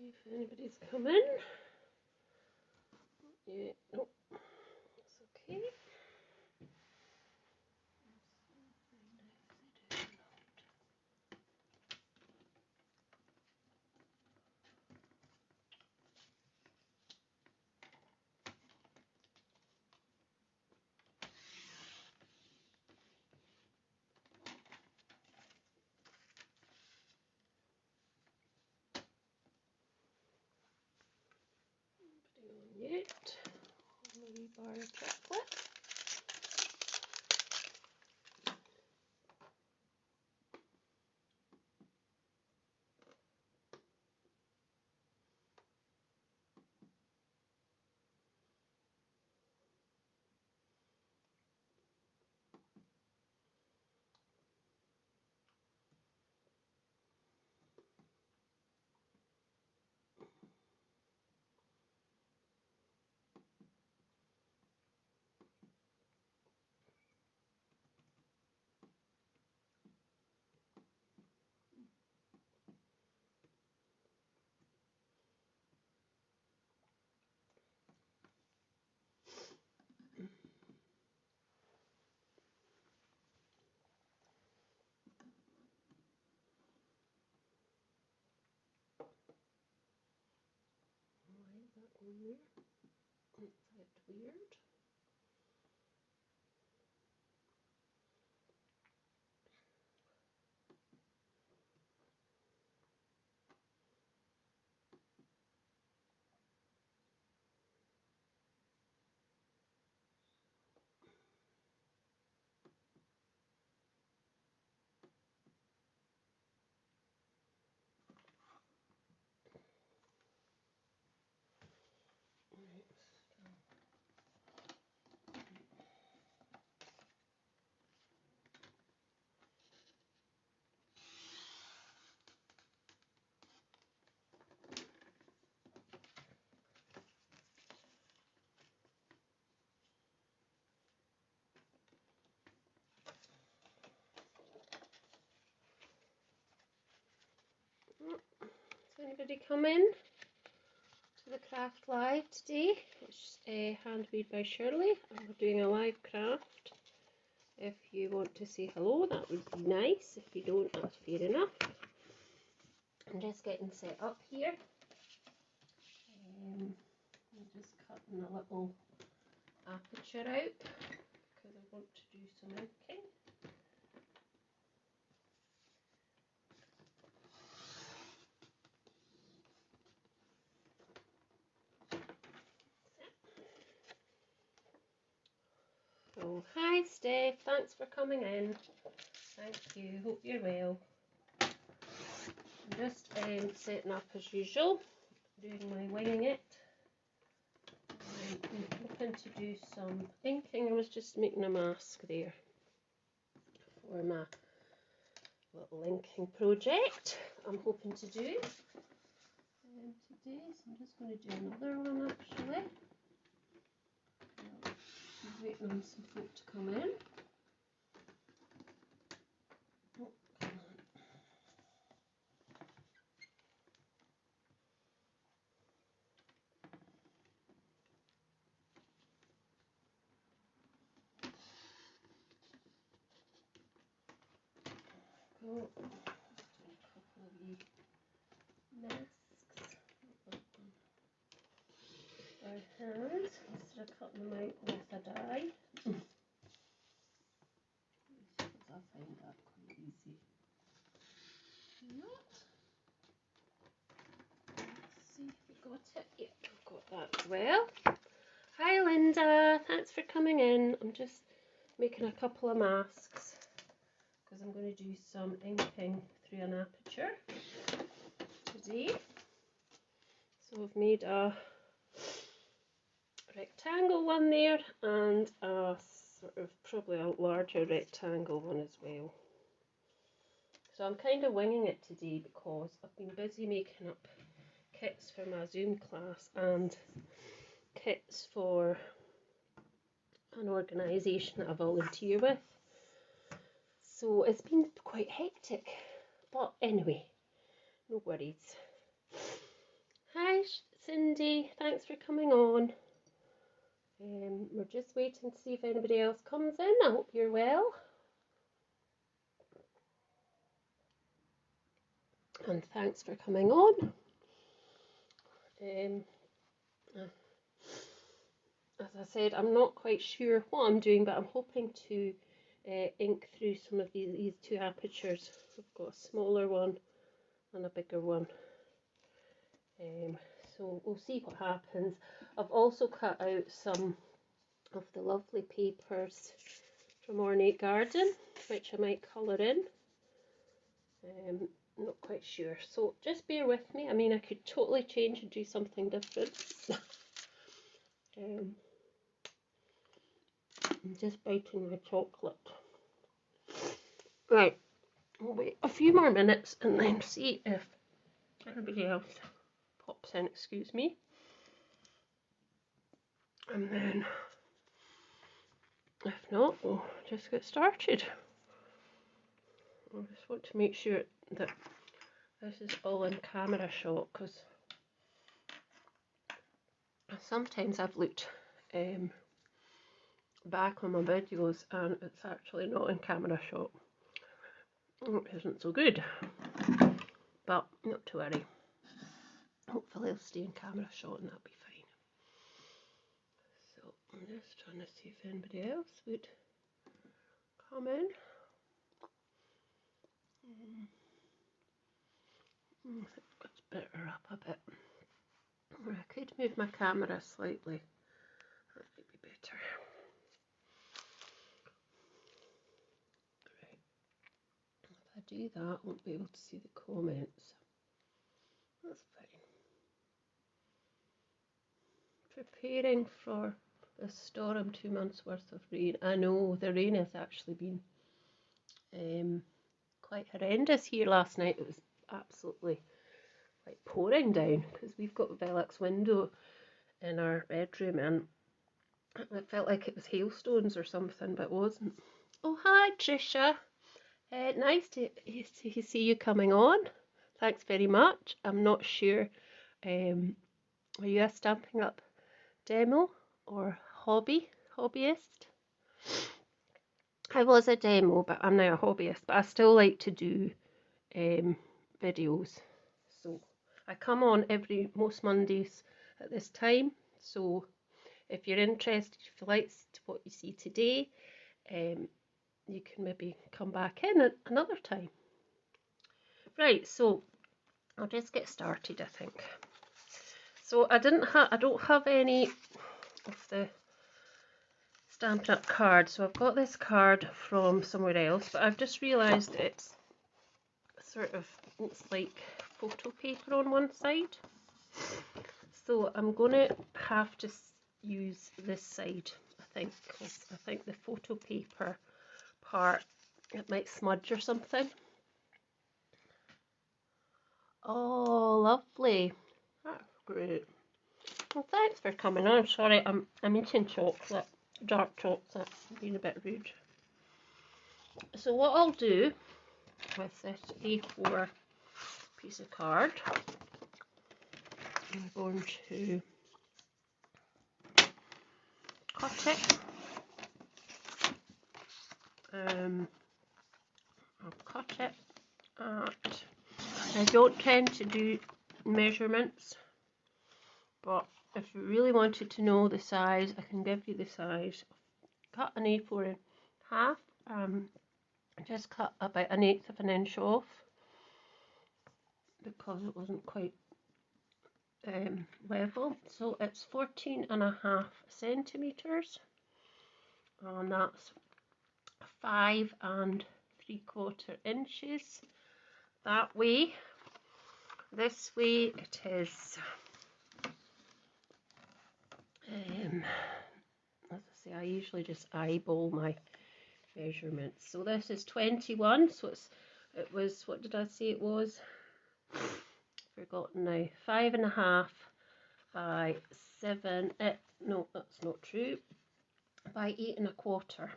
See if anybody's come in. Yeah, nope, it's okay. Nobody on yet. Maybe bar of chocolate. Why is that on there? It's a bit weird. Right. Has anybody come in to the craft live today? It's handmade by Shirley, and we're doing a live craft. If you want to say hello, that would be nice. If you don't, that's fair enough. I'm just getting set up here. I'm just cutting a little aperture out because I want to do some inking. So, hi Steph, thanks for coming in. Thank you, hope you're well. I'm just setting up as usual, doing my winging it. I'm hoping to do some inking. I was just making a mask there for my little inking project I'm hoping to do today. So I'm just going to do another one actually. I'm waiting on some folk to come in. Oh, come on. Go. Just do a couple of wee masks by hand instead of cutting them out with a die. I find that quite easy. Not. Let's see if we got it. Yep, I've got that as well. Hi Linda, thanks for coming in. I'm just making a couple of masks because I'm going to do some inking through an aperture today. So I've made a rectangle one there and a sort of probably a larger rectangle one as well. So I'm kind of winging it today because I've been busy making up kits for my Zoom class and kits for an organisation that I volunteer with. So it's been quite hectic, but anyway, no worries. Hi Cindy, thanks for coming on. We're just waiting to see if anybody else comes in. I hope you're well. And thanks for coming on. As I said, I'm not quite sure what I'm doing, but I'm hoping to ink through some of these two apertures. I've got a smaller one and a bigger one. So we'll see what happens. I've also cut out some of the lovely papers from Ornate Garden, which I might colour in. Not quite sure, so just bear with me. I mean, I could totally change and do something different. I'm just biting my chocolate. Right, we'll wait a few more minutes and then see if anybody else pops in, excuse me. And then, if not, we'll just get started. I just want to make sure that this is all in camera shot, because sometimes I've looked back on my videos and it's actually not in camera shot. It isn't so good, but not to worry. Hopefully it'll stay in camera shot and that'll be fine. So I'm just trying to see if anybody else would come in. Let's better up a bit. Or I could move my camera slightly. That might be better. Right. If I do that, I won't be able to see the comments. That's fine. Preparing for a storm, 2 months worth of rain. I know the rain has actually been quite horrendous here last night. It was absolutely like pouring down because we've got a Velux window in our bedroom and it felt like it was hailstones or something, but it wasn't. Oh, hi Trisha. Nice to see you coming on. Thanks very much. I'm not sure, are you a Stampin' Up demo or hobbyist? I was a demo, but I'm now a hobbyist, but I still like to do videos. So I come on most Mondays at this time. So if you're interested, if you like what you see today, you can maybe come back in at another time. Right, so I'll just get started, I think. So I don't have any of the Stampin' Up card, so I've got this card from somewhere else, but I've just realised it's like photo paper on one side, so I'm going to have to use this side, I think, because I think the photo paper part, it might smudge or something. Oh, lovely. That's great. Well, thanks for coming on. Sorry, I'm eating chocolate, dark chocolate, being a bit rude. So what I'll do with this A4 piece of card, I'm going to cut it. I'll cut it at, I don't tend to do measurements, but if you really wanted to know the size, I can give you the size. Cut an A4 in half, just cut about 1/8 of an inch off because it wasn't quite level. So it's 14.5 centimetres, and that's 5 3/4 inches that way. This way it is, as I say, I usually just eyeball my measurements. So this is 21, so it was, what did I say it was? Forgotten now. 5.5 by 7. No, that's not true. By 8 1/4.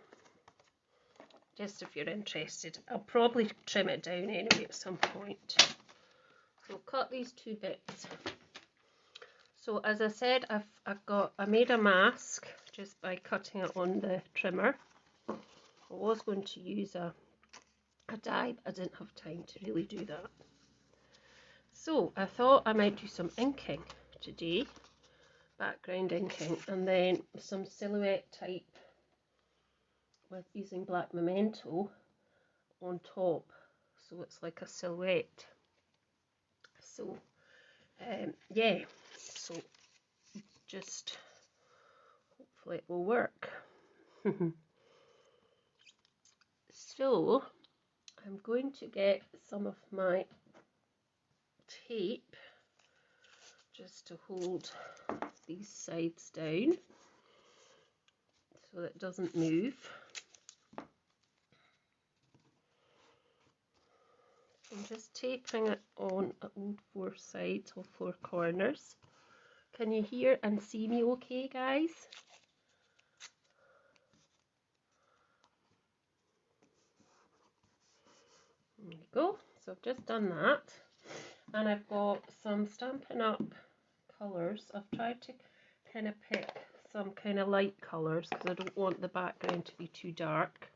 Just if you're interested. I'll probably trim it down anyway at some point. So cut these two bits So as I said, I made a mask just by cutting it on the trimmer. I was going to use a dye, but I didn't have time to really do that. So I thought I might do some inking today, background inking, and then some silhouette type with using black memento on top, so it's like a silhouette. So yeah, so just hopefully it will work. So I'm going to get some of my tape just to hold these sides down so that it doesn't move. I'm just taping it on all four sides, all four corners. Can you hear and see me okay, guys? There you go. So I've just done that, and I've got some Stampin' Up colours. I've tried to kind of pick some kind of light colours because I don't want the background to be too dark.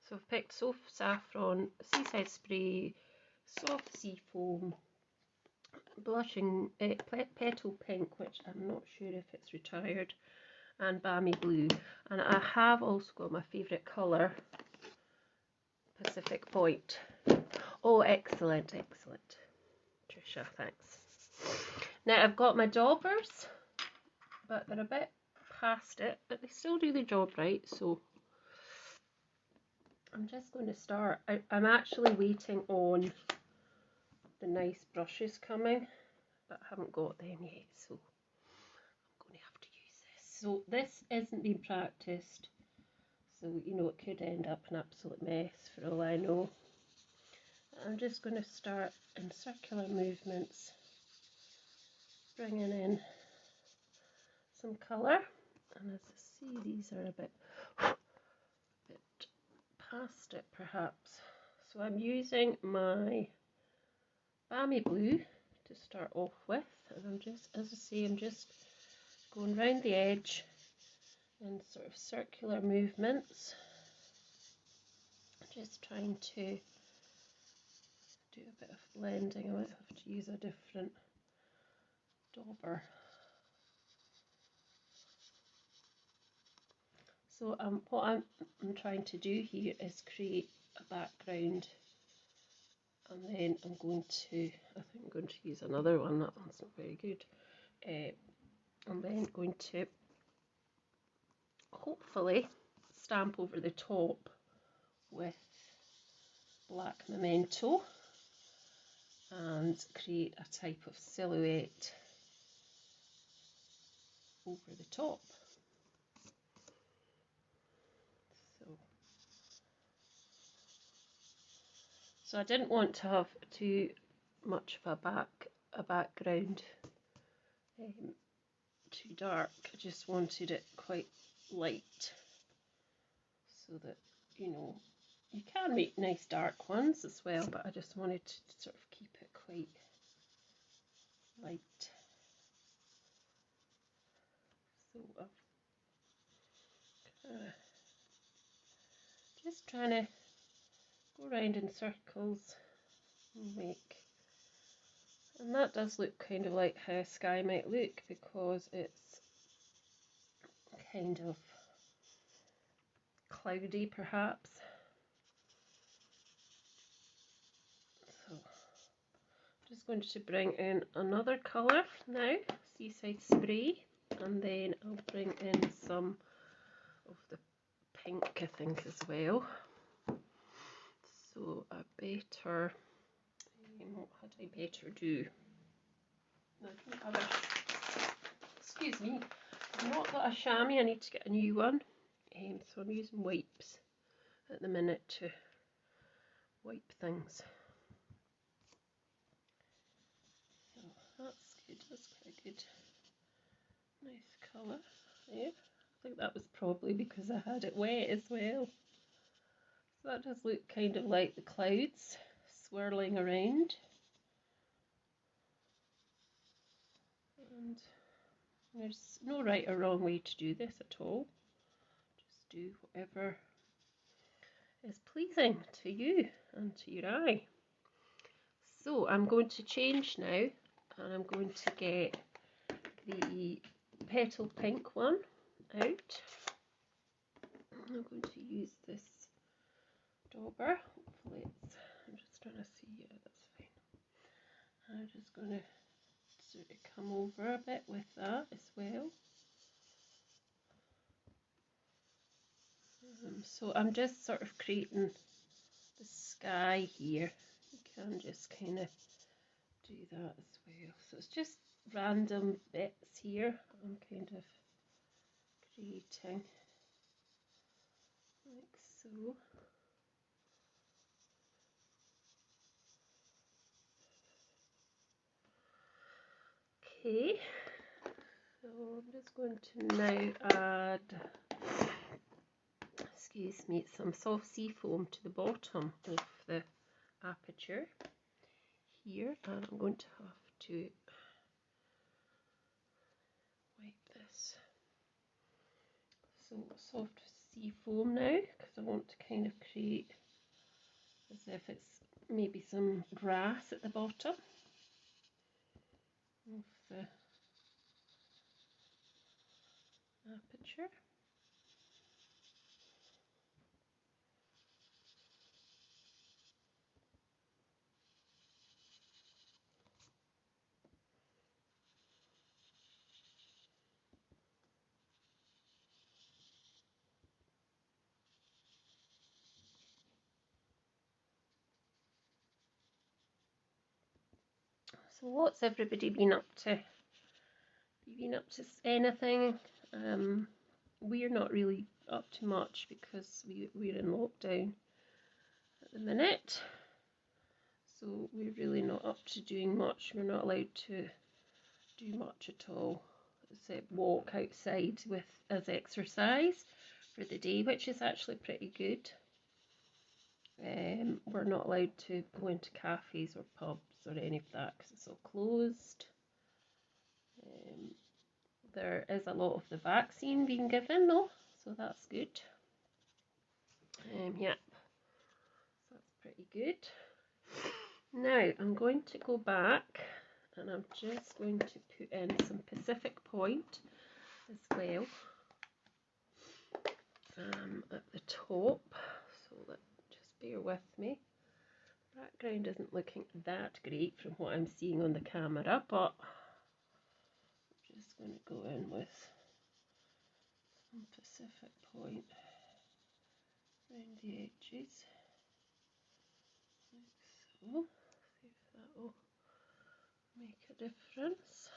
So I've picked Soft Saffron, Seaside Spray, Soft Seafoam, Blushing Petal Pink, which I'm not sure if it's retired, and Balmy Blue. And I have also got my favourite colour, Pacific Point. Oh, excellent, excellent. Trisha, thanks. Now I've got my daubers, but they're a bit past it, but they still do the job right, so I'm just going to start. I'm actually waiting on the nice brushes coming, but I haven't got them yet, so I'm going to have to use this. So this isn't being practiced, so you know it could end up an absolute mess for all I know. I'm just going to start in circular movements, bringing in some colour, and as I see these are a bit past it perhaps. So I'm using my Balmy Blue to start off with, and I'm just, as I say, I'm just going round the edge in sort of circular movements, just trying to do a bit of blending. I might have to use a different dauber. So what I'm trying to do here is create a background, and then I think I'm going to use another one. That one's not very good. I'm then going to hopefully stamp over the top with black memento and create a type of silhouette over the top. So I didn't want to have too much of a background too dark. I just wanted it quite light, so that, you know, you can make nice dark ones as well, but I just wanted to sort of keep it quite light. So I'm just trying to go around in circles and make, and that does look kind of like how a sky might look, because it's kind of cloudy perhaps. So I'm just going to bring in another colour now, Seaside Spray, and then I'll bring in some of the pink, I think, as well. So I better, what had I better do? Excuse me, I've not got a chamois, I need to get a new one. So I'm using wipes at the minute to wipe things. So that's good, that's quite good. Nice colour there. I think that was probably because I had it wet as well. So that does look kind of like the clouds swirling around. And There's no right or wrong way to do this at all. Just do whatever is pleasing to you and to your eye. So I'm going to change now, and I'm going to get the petal pink one out. I'm going to use this dauber. Hopefully I'm just trying to see, yeah, that's fine. I'm just going to sort of come over a bit with that as well. So I'm just sort of creating the sky here. You can just kind of do that as well. So it's just random bits here I'm kind of creating, like so. Okay, so I'm just going to now add, excuse me, some soft sea foam to the bottom of the aperture here, and I'm going to have to wipe this. So soft sea foam now, because I want to kind of create as if it's maybe some grass at the bottom of the aperture. So what's everybody been up to? Have you been up to anything? We're not really up to much because we're in lockdown at the minute. So we're really not up to doing much. We're not allowed to do much at all except walk outside with as exercise for the day, which is actually pretty good. We're not allowed to go into cafes or pubs or any of that because it's all closed. There is a lot of the vaccine being given though, so that's good. Yeah, so that's pretty good. Now I'm going to go back and I'm just going to put in some Pacific Point as well at the top, so that, just bear with me. The background isn't looking that great from what I'm seeing on the camera, but I'm just going to go in with some Pacific Point around the edges, like so. See if that will make a difference.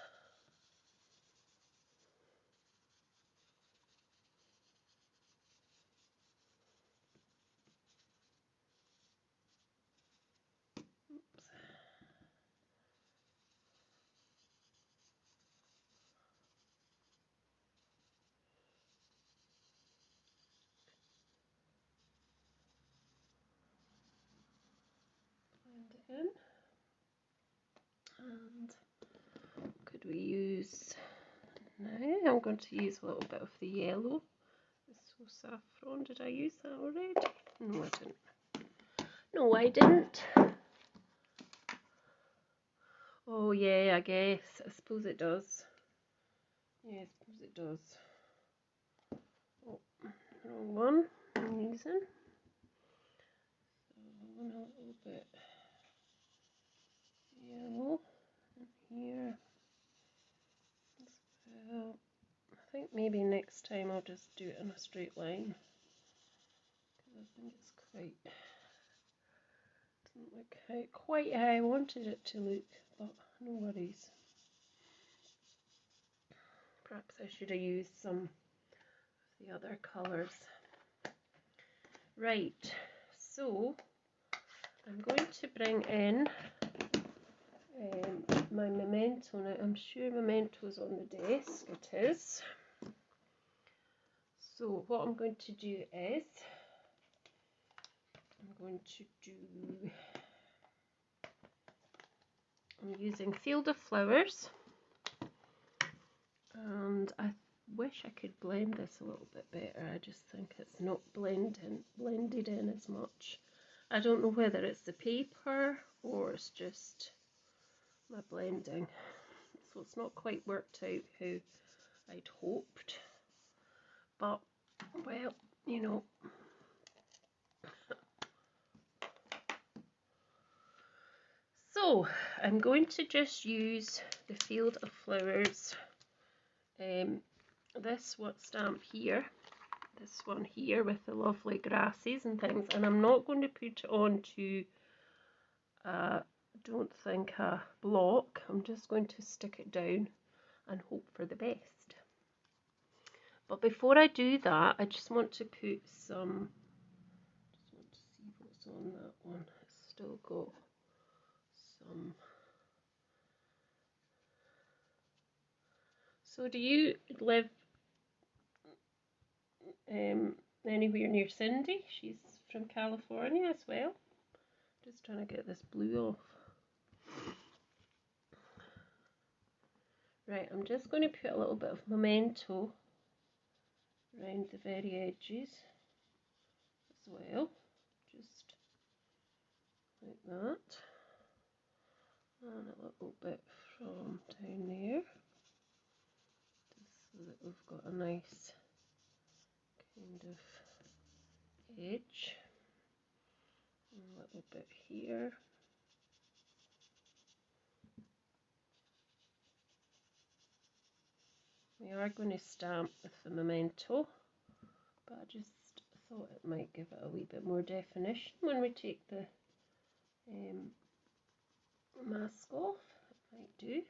Oops. Blend it in. And could we use, now I'm going to use a little bit of the yellow. So saffron, did I use that already? No, I didn't. No, I didn't. Oh yeah, I guess. I suppose it does. Yeah, I suppose it does. Oh, wrong one I'm using. So I want a little bit yellow in here as well. I think maybe next time I'll just do it in a straight line, because I think it's quite, doesn't look quite how I wanted it to look, but no worries. Perhaps I should have used some of the other colours. Right, so I'm going to bring in my memento. Now I'm sure memento's on the desk. It is. So what I'm going to do is I'm using Field of Flowers, and wish I could blend this a little bit better. I just think it's not blended in as much. I don't know whether it's the paper or it's just my blending. So it's not quite worked out how I'd hoped. But, well, you know. So, I'm going to just use the Field of Flowers, this stamp here, this one here with the lovely grasses and things, and I'm not going to put it onto, don't think a block. I'm just going to stick it down and hope for the best. But before I do that, I just want to put some, just want to see what's on that one. It's still got some. So do you live anywhere near Cindy? She's from California as well. Just trying to get this blue off. Right, I'm just going to put a little bit of memento around the very edges as well, just like that, and a little bit from down there, just so that we've got a nice kind of edge, and a little bit here. We are going to stamp with the memento, but I just thought it might give it a wee bit more definition when we take the mask off. It might do.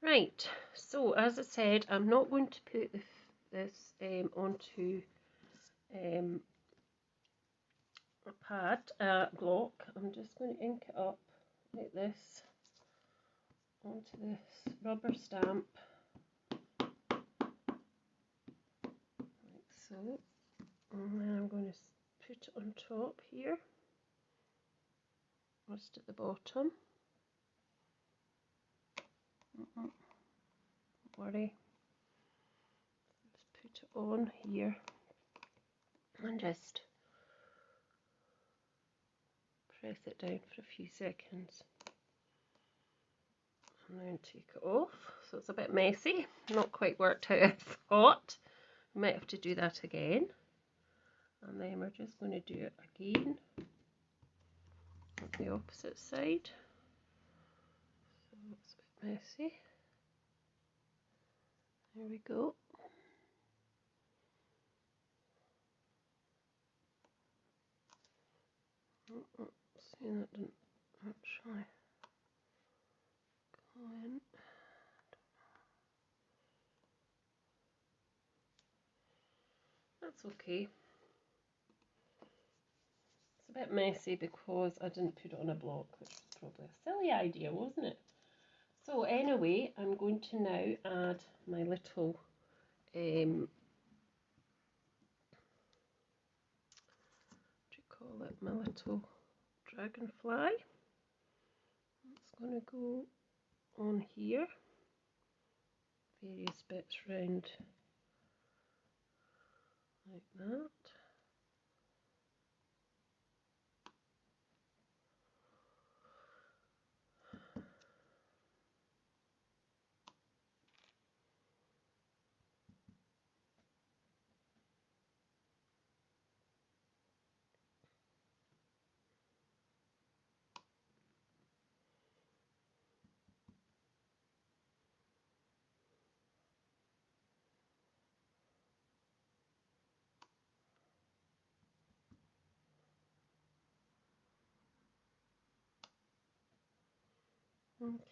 Right, so as I said, I'm not going to put this onto a pad, block. I'm just going to ink it up like this onto this rubber stamp, like so, and then I'm going to put it on top here, just at the bottom. Don't worry, just put it on here and just press it down for a few seconds and then take it off. So it's a bit messy, not quite worked out as I thought. We might have to do that again, and then we're just going to do it again on the opposite side. So it's a bit messy. There we go. See, that didn't actually go in. That's okay. It's a bit messy because I didn't put it on a block, which was probably a silly idea, wasn't it? So anyway, I'm going to now add my little what do you call it? My little dragonfly. It's going to go on here, various bits round like that.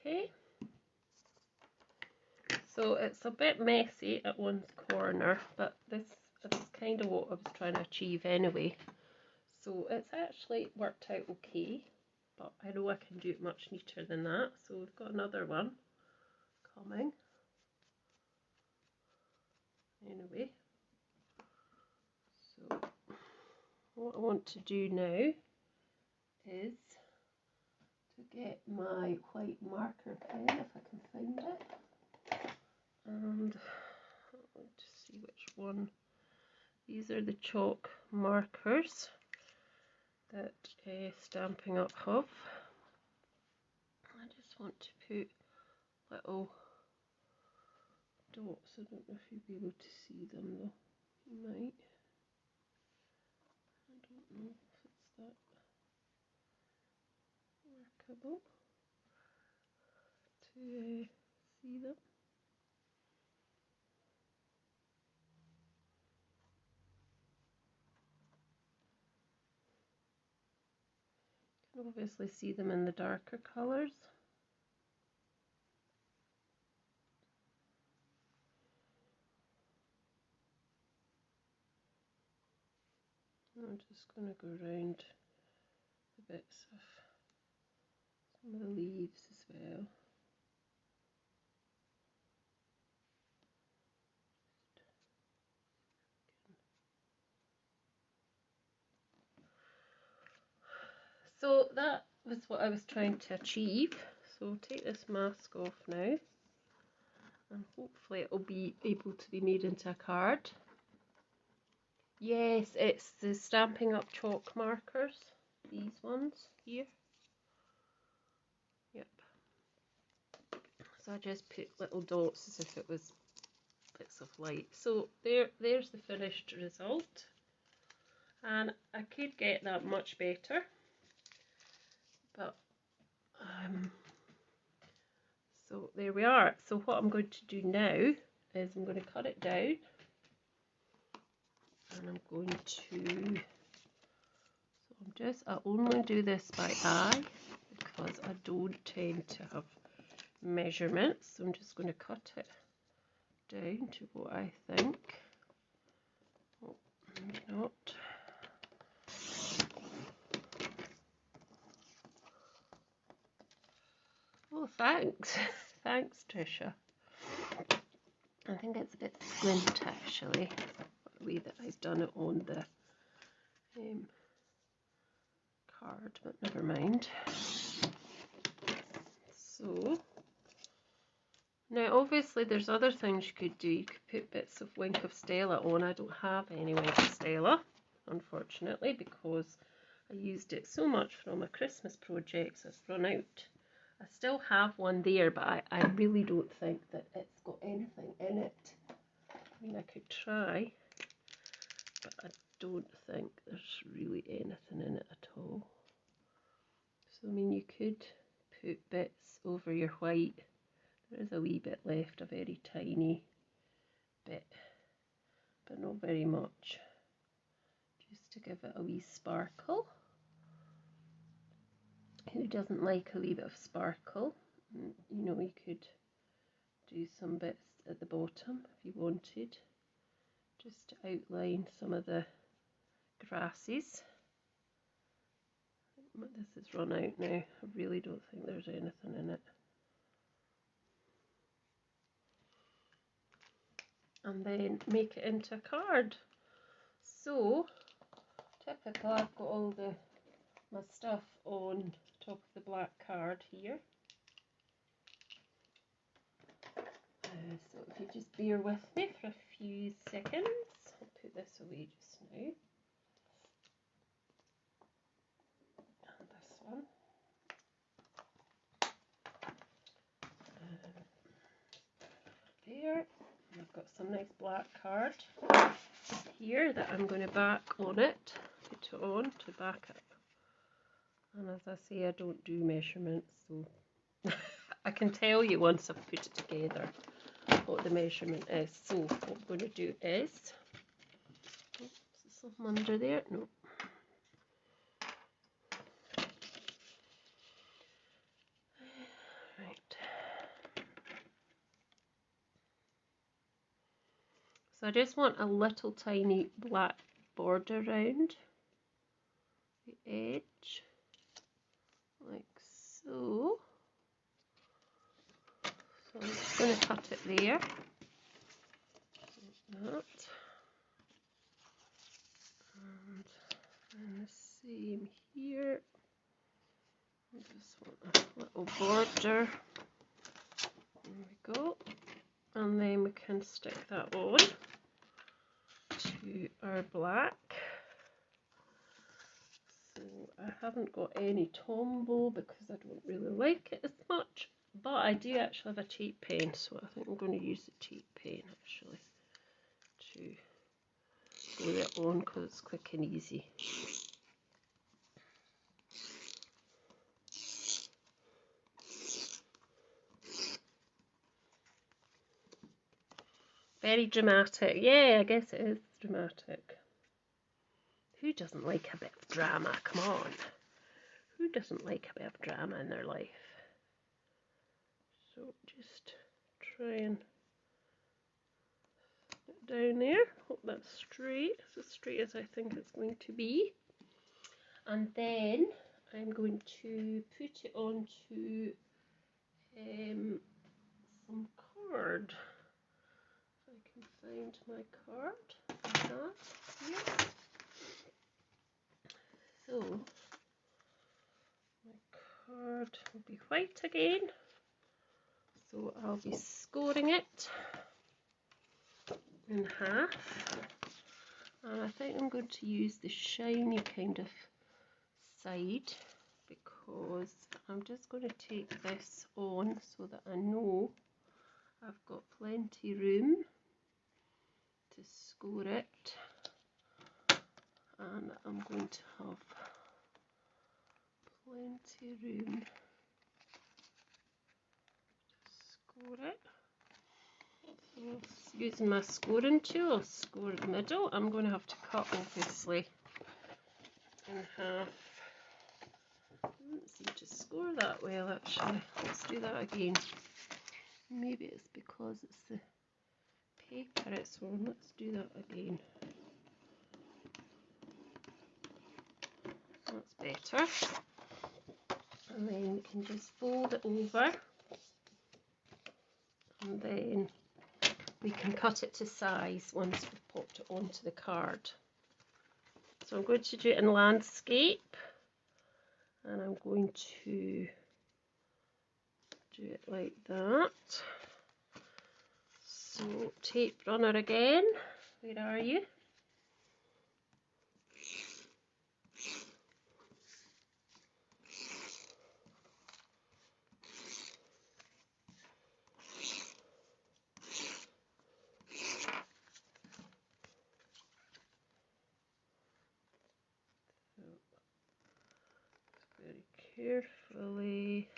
Okay, so it's a bit messy at one corner, but this is kind of what I was trying to achieve anyway. So it's actually worked out okay. but I know I can do it much neater than that. So we've got another one coming. Anyway, so what I want to do now is to get my white marker pen, if I can find it, and I want to see which one. These are the chalk markers that Stampin' Up have. I just want to put little dots. I don't know if you'll be able to see them though. You might. I don't know if it's that workable to see them. You can obviously see them in the darker colours. I'm just going to go around the bits of some of the leaves as well. So that was what I was trying to achieve. So I'll take this mask off now, and hopefully it will be able to be made into a card. Yes, it's the Stampin' Up chalk markers, these ones here. Yep. So I just put little dots as if it was bits of light. So there's the finished result, and I could get that much better, but so there we are. So what I'm going to do now is I'm going to cut it down, and I'm going to, I only do this by eye because I don't tend to have measurements. So I'm just going to cut it down to what I think. Oh, maybe not. Oh, thanks. Thanks, Trisha. I think it's a bit squint actually, the way that I've done it on the card, but never mind. So now obviously there's other things you could do. You could put bits of Wink of Stella on. I don't have any Wink of Stella, unfortunately, because I used it so much for all my Christmas projects. It's run out. I still have one there, but I really don't think that it's got anything in it. I mean, I could try, but I don't think there's really anything in it at all. So, I mean, you could put bits over your white. There is a wee bit left, a very tiny bit, but not very much, just to give it a wee sparkle. Who doesn't like a wee bit of sparkle? You know, you could do some bits at the bottom if you wanted, just to outline some of the grasses. This has run out now. I really don't think there's anything in it. And then make it into a card. So, typical, I've got all my stuff on top of the black card here. So if you just bear with me for a few seconds, I'll put this away just now. And this one. There. And I've got some nice black card here that I'm going to back on it, put it on to back it. And as I say, I don't do measurements, so I can tell you once I've put it together what the measurement is. So what I'm going to do is, is there something under there? No. Right. So I just want a little tiny black border around the edge, going to cut it there. Like that. And the same here. Just want a little border. There we go. And then we can stick that on to our black. So I haven't got any Tombow because I don't really like it as much, but I do actually have a tape pen, so I think I'm going to use the tape pen actually to glue it on because it's quick and easy. Very dramatic. Yeah, I guess it is dramatic. Who doesn't like a bit of drama? Come on. Who doesn't like a bit of drama in their life? So just try and put it down there. Hope that's straight. It's as straight as I think it's going to be. And then I'm going to put it onto some card. If I can find my card. I have here. So my card will be white again. So I'll be scoring it in half. And I think I'm going to use the shiny kind of side because I'm just going to take this on so that I know I've got plenty room to score it, and I'm going to have plenty room to score it. So using my scoring tool, I'll score the middle. I'm going to have to cut obviously in half. I don't seem to score that well actually. Let's do that again. Maybe it's because it's the paper it's on. Let's do that again. That's better. And then we can just fold it over, and then we can cut it to size once we've popped it onto the card. So I'm going to do it in landscape, and I'm going to do it like that. So tape runner again, where are you? Very carefully.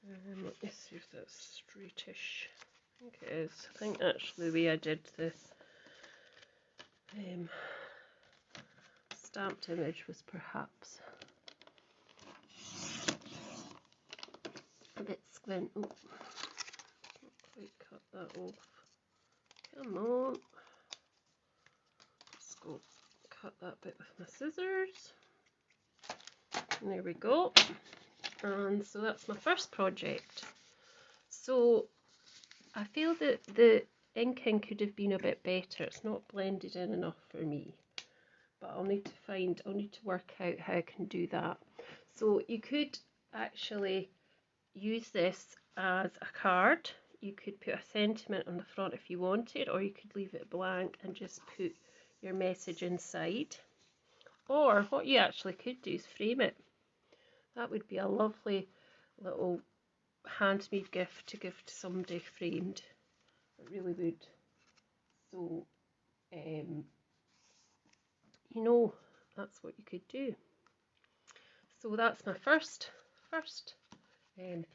Let me see if that's straightish. I think it is. I think actually the way I did the stamped image was perhaps a bit squint. Oh, not quite cut that off. Come on. Let's go cut that bit with my scissors. And there we go. And so that's my first project. So I feel that the inking could have been a bit better. It's not blended in enough for me. But I'll need to work out how I can do that. So you could actually use this as a card. You could put a sentiment on the front if you wanted, or you could leave it blank and just put your message inside. Or what you actually could do is frame it. That would be a lovely little handmade gift to give to somebody framed. It really would. So, you know, that's what you could do. So that's my first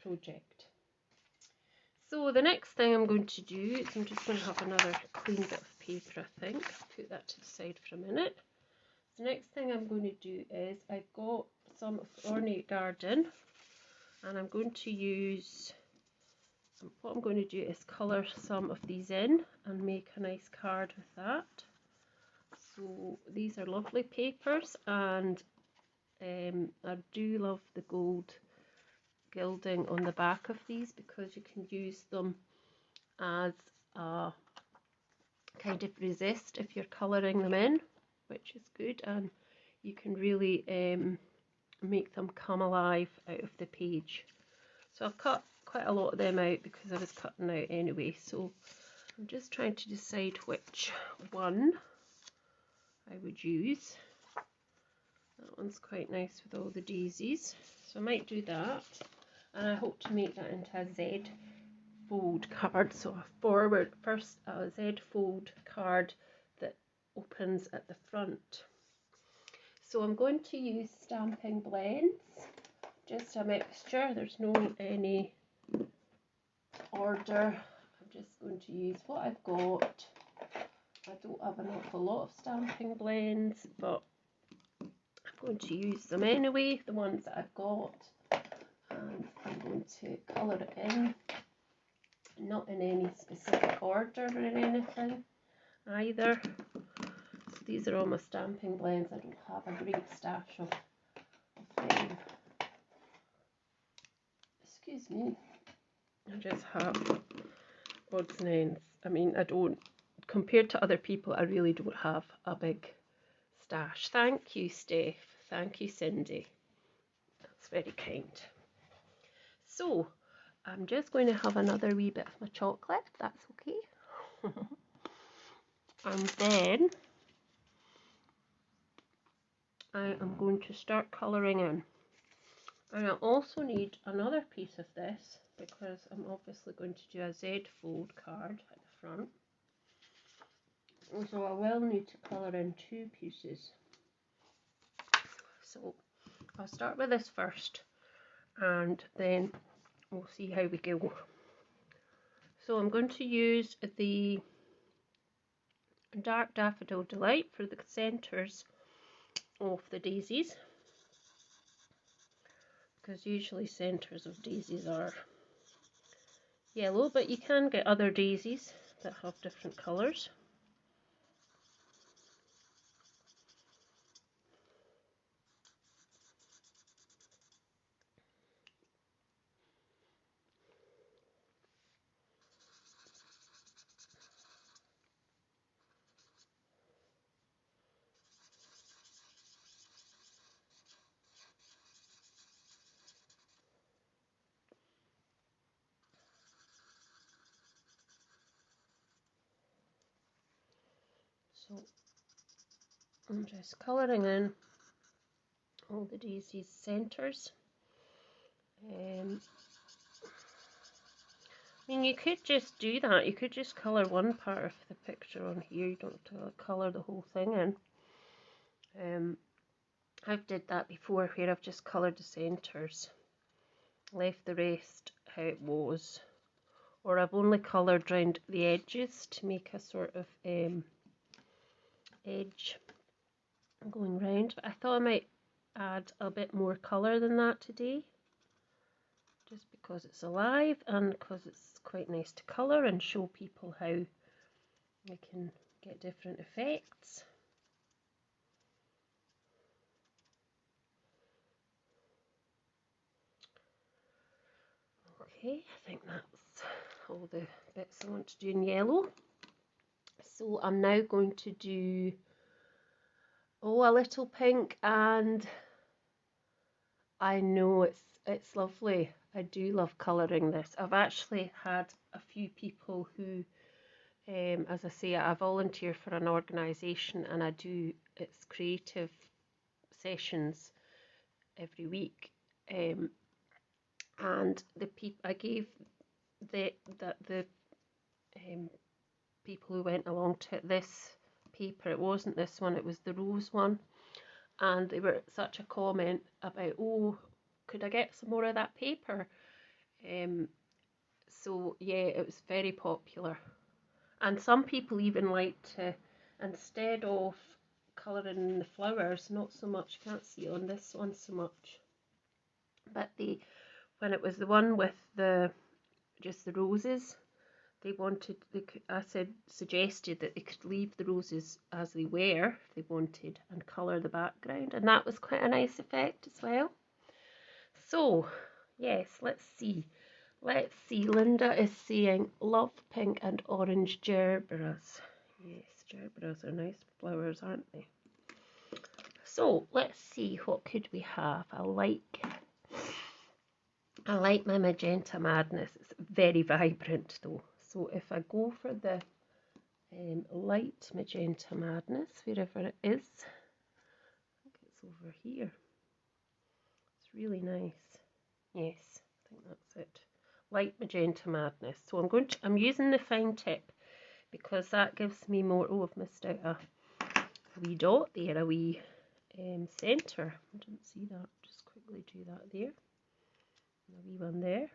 project. So the next thing I'm going to do is I'm just going to have another clean bit of paper, I think. I'll put that to the side for a minute. The next thing I'm going to do is I've got some of the Ornate Garden, and I'm going to use, what I'm going to do is colour some of these in and make a nice card with that. So these are lovely papers, and I do love the gold gilding on the back of these, because you can use them as a kind of resist if you're colouring them in, which is good, and you can really make them come alive out of the page. So I've cut quite a lot of them out because I was cutting out anyway, so I'm just trying to decide which one I would use. That one's quite nice with all the daisies, so I might do that, and I hope to make that into a Z fold card, so a Z fold card that opens at the front. So I'm going to use Stampin' Blends, just a mixture, there's no any order. I'm just going to use what I've got. I don't have an awful lot of Stampin' Blends, but I'm going to use them anyway, the ones that I've got, and I'm going to colour it in, not in any specific order or anything either. So these are all my Stampin' Blends. I don't have a great stash of them. Excuse me. I just have odds and ends. I mean, I don't, compared to other people, I really don't have a big stash. Thank you, Steph. Thank you, Cindy. That's very kind. So, I'm just going to have another wee bit of my chocolate, if that's okay. And then I am going to start colouring in. And I also need another piece of this, because I'm obviously going to do a Z fold card at the front. So I will need to colour in 2 pieces. So I'll start with this first, and then we'll see how we go. So I'm going to use the Dark Daffodil Delight for the centres of the daisies, because usually centres of daisies are yellow, but you can get other daisies that have different colours. So I'm just colouring in all the daisies centres. I mean, you could just do that. You could just colour one part of the picture on here. You don't have to colour the whole thing in. I've did that before, where I've just coloured the centres, left the rest how it was, or I've only coloured round the edges to make a sort of edge going round. But I thought I might add a bit more colour than that today, just because it's alive and because it's quite nice to colour and show people how we can get different effects. Okay, I think that's all the bits I want to do in yellow. So I'm now going to do a little pink, and I know it's lovely. I do love colouring this. I've actually had a few people who, as I say, I volunteer for an organisation, and I do its creative sessions every week. And the people I gave the people who went along to this paper, it wasn't this one, it was the rose one, and they were such a comment about, oh, could I get some more of that paper? So yeah, it was very popular, and some people even like to, instead of colouring the flowers, not so much, can't see on this one so much, but when it was the one with just the roses, I suggested that they could leave the roses as they were if they wanted and colour the background, and that was quite a nice effect as well. So Yes, let's see. Let's see. Linda is saying love pink and orange gerberas. Yes, gerberas are nice flowers, aren't they? So let's see, what could we have? I like my Magenta Madness. It's very vibrant though. So if I go for the light Magenta Madness, wherever it is, I think it's over here. It's really nice. Yes, I think that's it. Light Magenta Madness. So I'm using the fine tip because that gives me more. Oh, I've missed out a wee dot there, a wee centre. I didn't see that. Just quickly do that there. And a wee one there.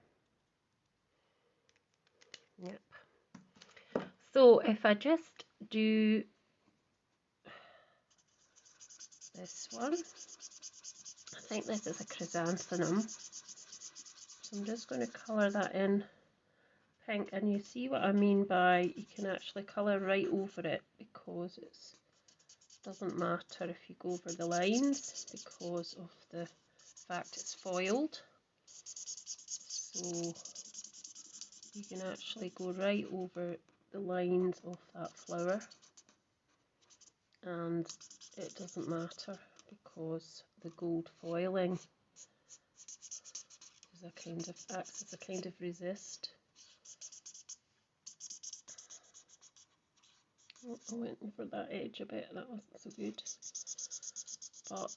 Yep. So if I just do this one, I think this is a chrysanthemum. So I'm just going to colour that in pink, and you see what I mean by you can actually colour right over it because it doesn't matter if you go over the lines because of the fact it's foiled. So you can actually go right over the lines of that flower and it doesn't matter because the gold foiling is a kind of acts as a kind of resist. Oh, I went over that edge a bit, that wasn't so good. But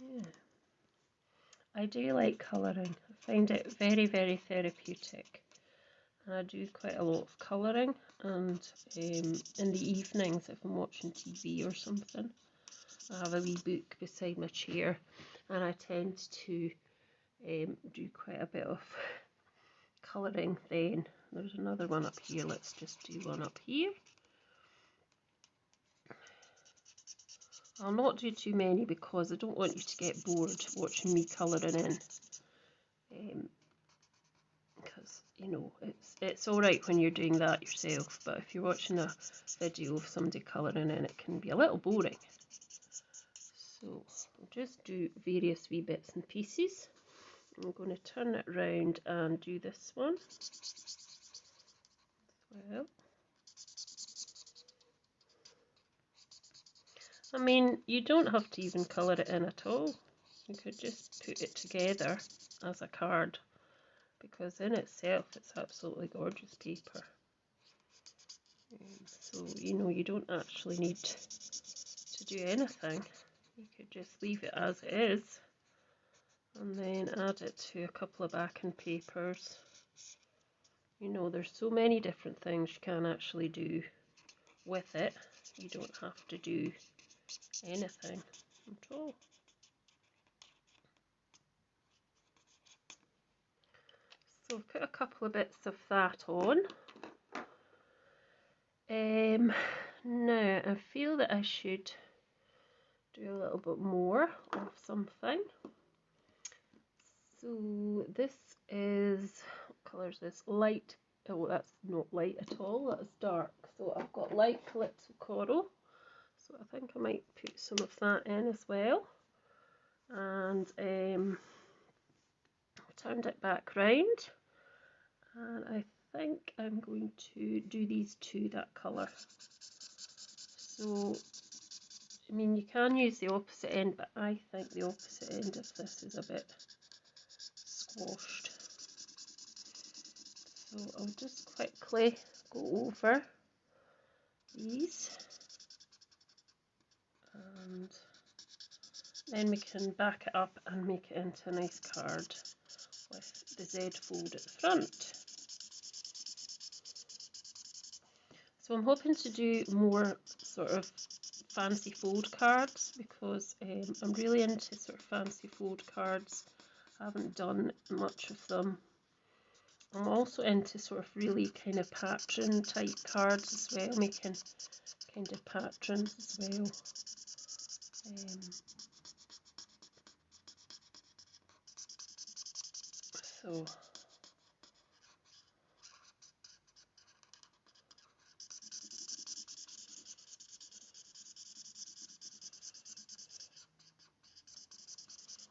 yeah, I do like colouring. I find it very, very therapeutic. And I do quite a lot of colouring, and in the evenings if I'm watching TV or something, I have a wee book beside my chair and I tend to do quite a bit of colouring then. There's another one up here, let's just do one up here. I'll not do too many because I don't want you to get bored watching me colouring in. Because you know it's alright when you're doing that yourself, but if you're watching a video of somebody colouring in, it can be a little boring. So I'll just do various wee bits and pieces. I'm going to turn it round and do this one as well. I mean, you don't have to even colour it in at all. You could just put it together as a card, because in itself it's absolutely gorgeous paper. So, you know, you don't actually need to do anything. You could just leave it as it is and then add it to a couple of backing papers. You know, there's so many different things you can actually do with it. You don't have to do anything at all. So I've put a couple of bits of that on. Now I feel that I should do a little bit more of something. So this is, what colour is this? Light. Oh, that's not light at all, that's dark. So I've got light Calypso Coral. So I think I might put some of that in as well. And I've turned it back round. And I think I'm going to do these two that colour. So, I mean, you can use the opposite end, but I think the opposite end of this is a bit squashed. So I'll just quickly go over these and then we can back it up and make it into a nice card with the Z fold at the front. So I'm hoping to do more sort of fancy fold cards because I'm really into sort of fancy fold cards. I haven't done much of them. I'm also into sort of really kind of patron type cards as well, making kind of patrons as well. So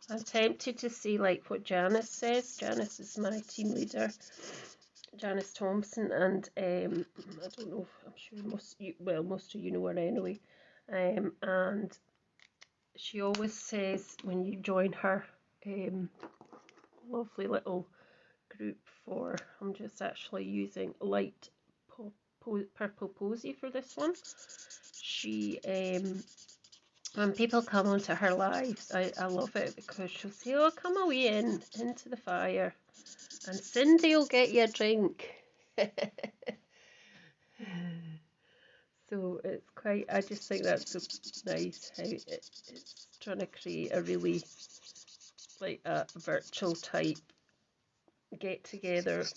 I'm tempted to see like what Janice says. Janice is my team leader, Janice Thompson, and I don't know. I'm sure most of you know her anyway. And she always says when you join her lovely little group for. I'm just actually using light purple posy for this one. She when people come onto her lives, I love it because she'll say, oh, come away into the fire and Cindy will get you a drink. So it's quite, I just think that's so nice how it's trying to create a really like a virtual type get together of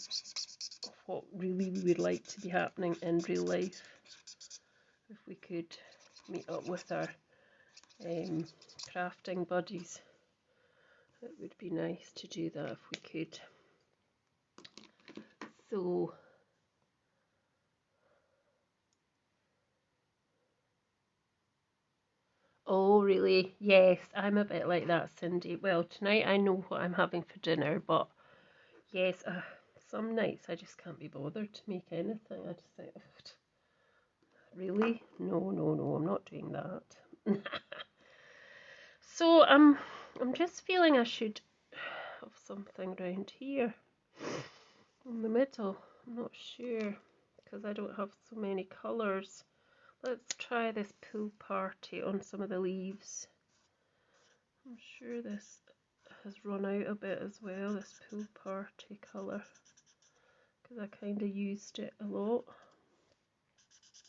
what really we would like to be happening in real life. If we could meet up with our crafting buddies, it would be nice to do that if we could. So oh really? Yes, I'm a bit like that, Cindy. Well, tonight I know what I'm having for dinner, but yes, some nights I just can't be bothered to make anything. I just think, oh, really? No, no, no, I'm not doing that. So I'm just feeling I should have something around here in the middle. I'm not sure because I don't have so many colours. Let's try this pool party on some of the leaves. I'm sure this has run out a bit as well, this pool party colour, because I kind of used it a lot.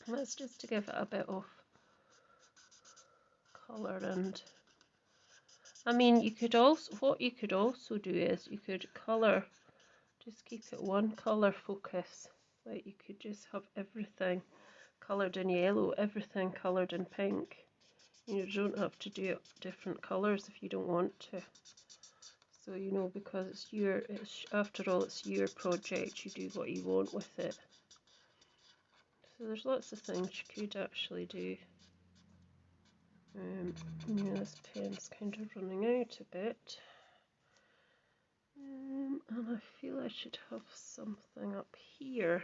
That's just to give it a bit of colour. And I mean, you could also, what you could also do is you could colour, just keep it one colour focus. Like you could just have everything coloured in yellow, everything coloured in pink. You don't have to do different colours if you don't want to. So, you know, because after all, it's your project, you do what you want with it. So there's lots of things you could actually do. Yeah, this pen's kind of running out a bit. And I feel I should have something up here.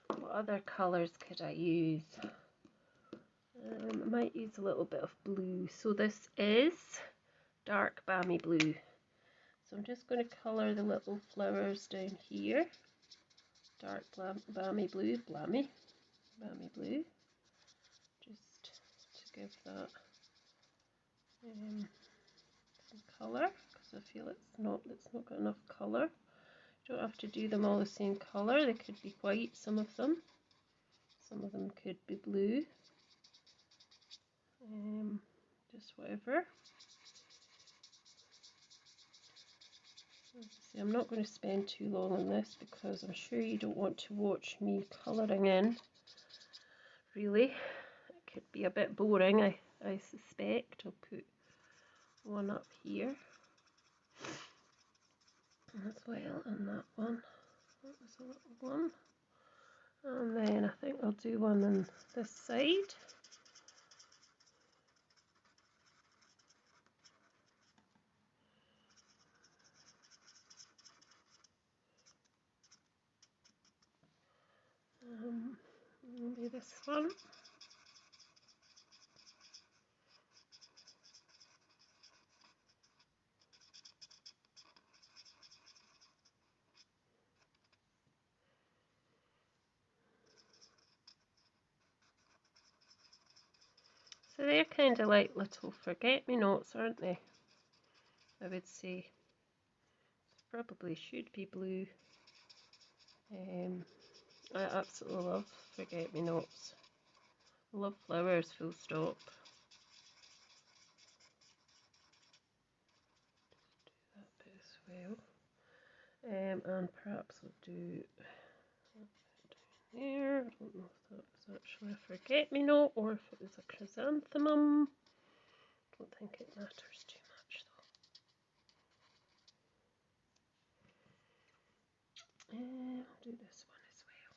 What other colours could I use? I might use a little bit of blue. So this is dark balmy blue. So I'm just going to colour the little flowers down here. Dark balmy blue, balmy blue. Just to give that some colour, because I feel it's not got enough colour. You don't have to do them all the same colour. They could be white, some of them could be blue, just whatever. See, I'm not going to spend too long on this because I'm sure you don't want to watch me colouring in. Really, it could be a bit boring, I suspect. I'll put one up here as well, and that one. That was a little one. And then I think I'll do one on this side. Maybe this one. So they're kind of like little forget-me-nots, aren't they? I would say. Probably should be blue. I absolutely love forget-me-nots. I love flowers, full stop. Do that bit as well. And perhaps I'll do that bit down there. I don't know if that was actually a forget-me-note or if it was a chrysanthemum. I don't think it matters too much though. I'll do this one as well.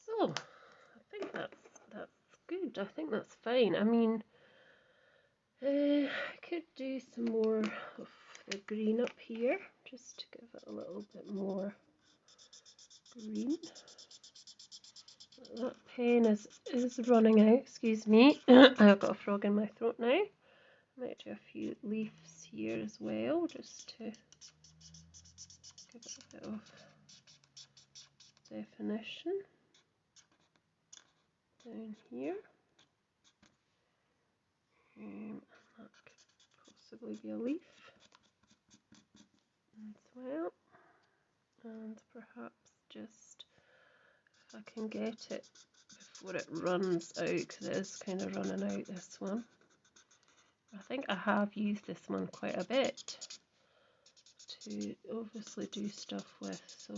So good. I think that's fine. I mean, I could do some more of the green up here, just to give it a little bit more green. That pen is running out, excuse me. I've got a frog in my throat now. I might do a few leaves here as well, just to give it a bit of definition. Down here. And that could possibly be a leaf as well. And perhaps just, if I can get it before it runs out, because it is kind of running out, this one. I think I have used this one quite a bit to obviously do stuff with, so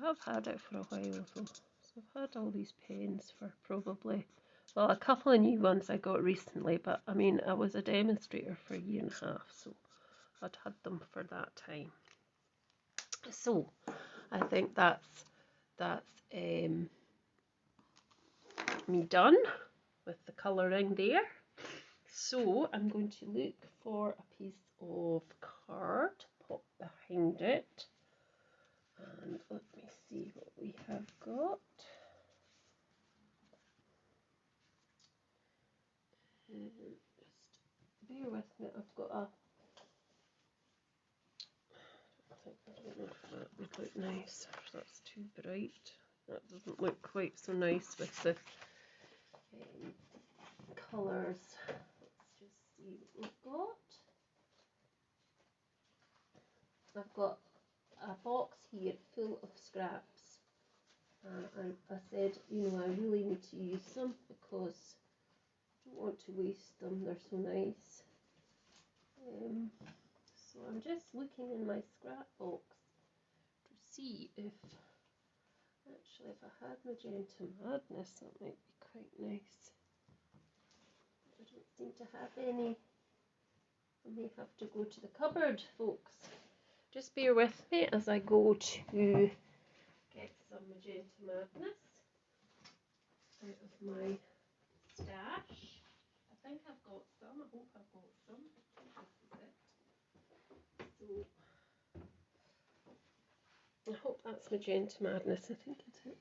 I have had it for a while though. So I've had all these pens for probably, well, a couple of new ones I got recently, but I mean, I was a demonstrator for a year and a half, so I'd had them for that time. So I think that's me done with the colouring there. So I'm going to look for a piece of card, pop behind it, and let me see what we have got. Just bear with me, I've got a, I don't know if that would look nice, if that's too bright. That doesn't look quite so nice with the colours. Let's just see what we've got. I've got a box here full of scraps, and I said, you know, I really need to use them because I don't want to waste them, they're so nice. So I'm just looking in my scrap box to see if, actually if I had Magenta Madness, that might be quite nice. I don't seem to have any. I may have to go to the cupboard, folks. Just bear with me as I go to get some Magenta Madness out of my stash. I think I've got some. I hope I've got some. I think this is it. So I hope that's Magenta Madness. I think it is.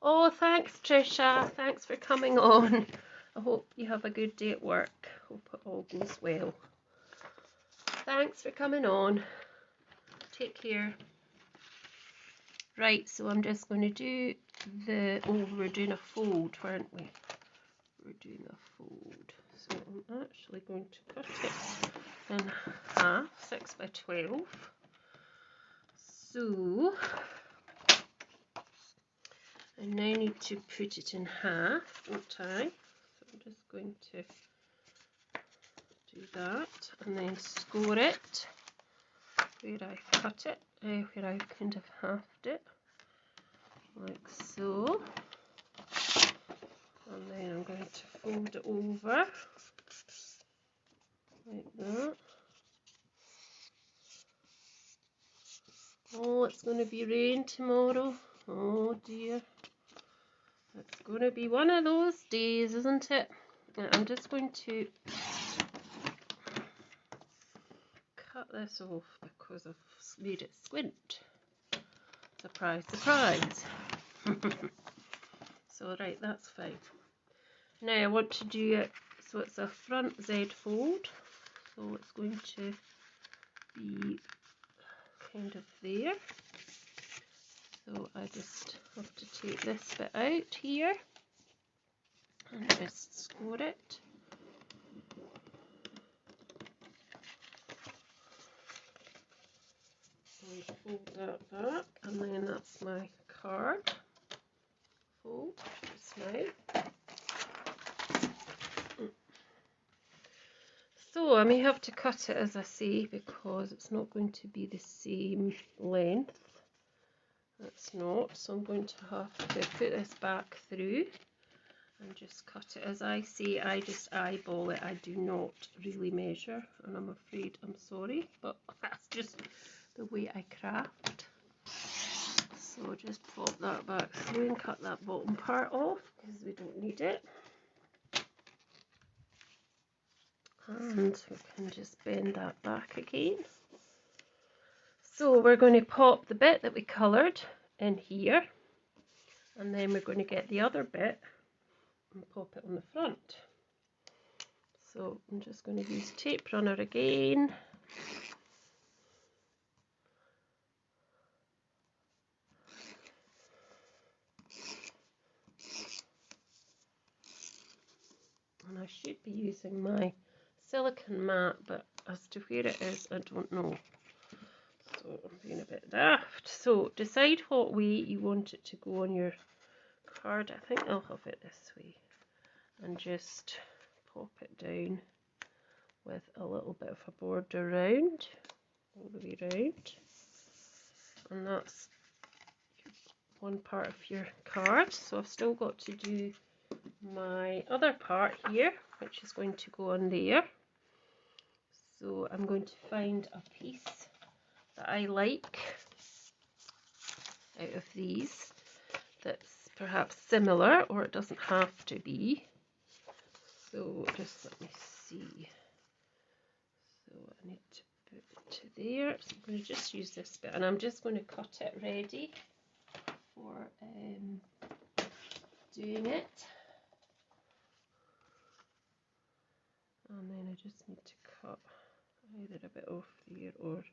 Oh, thanks, Trisha. Thanks for coming on. I hope you have a good day at work. Hope it all goes well. Thanks for coming on. Take care. Right, so I'm just going to do the, oh, we're doing a fold, weren't we? We're doing a fold. So I'm actually going to cut it in half, 6 by 12. So I now need to put it in half, don't I? So I'm just going to do that and then score it where I've cut it, where I've kind of halved it, like so. And then I'm going to fold it over like that. Oh, it's going to be rain tomorrow. Oh dear. It's going to be one of those days, isn't it? Now, I'm just going to cut this off because I've made it squint. Surprise, surprise. So, right, that's fine. Now I want to do it so it's a front Z fold. So it's going to be kind of there. So I just have to take this bit out here and just score it. And fold that back, and then that's my card fold just now. So I may have to cut it, as I say, because it's not going to be the same length. It's not, so I'm going to have to put this back through and just cut it. As I say, I just eyeball it. I do not really measure, and I'm afraid, I'm sorry, but that's just the way I craft. So just pop that back through and cut that bottom part off because we don't need it. And we can just bend that back again. So we're going to pop the bit that we coloured in here, and then we're going to get the other bit and pop it on the front. So I'm just going to use tape runner again. And I should be using my silicone mat, but as to where it is, I don't know. So I'm being a bit daft. So decide what way you want it to go on your card. I think I'll have it this way. And just pop it down with a little bit of a border round, all the way round. And that's one part of your card. So I've still got to do my other part here, which is going to go on there. So I'm going to find a piece that I like out of these that's perhaps similar, or it doesn't have to be. So just let me see. So I need to put it to there. So I'm going to just use this bit, and I'm just going to cut it ready for doing it. And then I just need to cut either a bit off there, or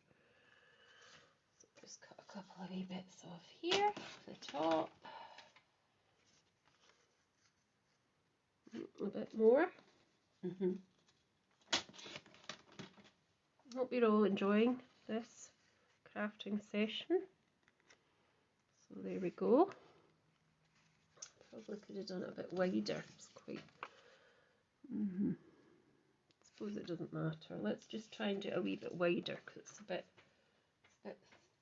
so just cut a couple of wee bits off here, the top, a bit more. Hope you're all enjoying this crafting session. So there we go. Probably could have done it a bit wider. It's quite. I suppose it doesn't matter. Let's just try and do it a wee bit wider because it's a bit